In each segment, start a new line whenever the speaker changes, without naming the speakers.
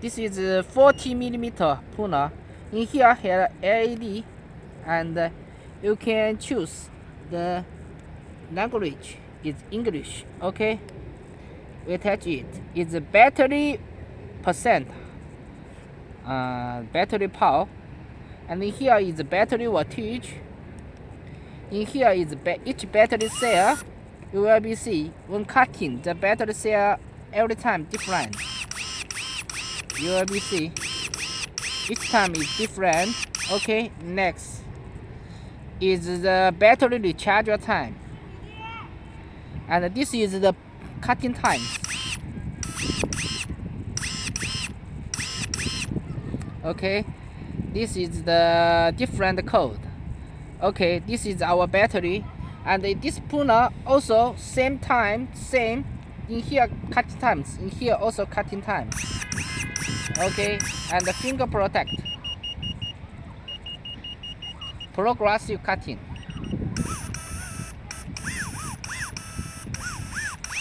This is a 40mm pruner. In here have LED, and you can choose the language is English. Okay, we attach it. It's a battery percent, battery power, and in here is the battery wattage. In here is each battery cell. You will be see when cutting the battery cell every time different. You will be see each time is different. Okay, next is the battery recharge time, and this is the cutting time. Okay, this is the different code. Okay, this is our battery, and this pruner also same time, same in here cutting times, in here also cutting time. Okay, and the finger protect, progressive cutting.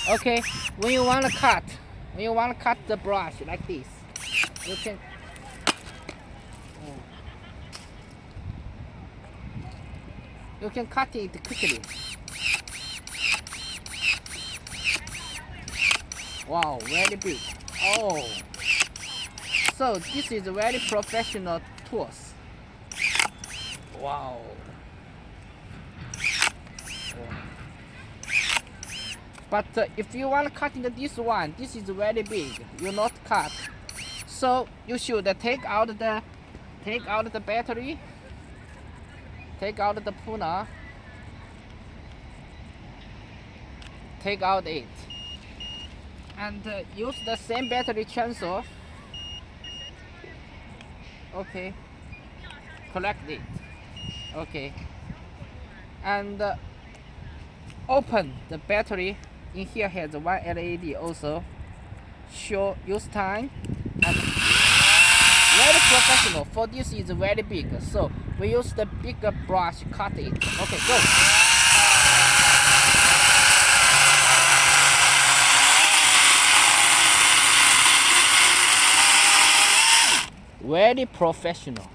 Okay, when you want to cut the brush like this, you can cut it quickly. Wow, very big. Oh, so this is a very professional tools. Wow. But if you want to cut into this one, this is very big. You not cut, so you should take out the battery, take out the pruner, take out it, and use the same battery chainsaw. Okay, collect it. Okay, and open the battery. In here has one LED also. Show use time, and very professional. For this is very big, so we use the bigger brush cut it. Okay, go. Very professional.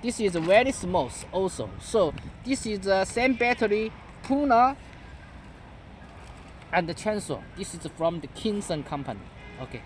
This is very smooth also. So this is the same battery, pruner, and the chainsaw. This is from the Kingston company. Okay.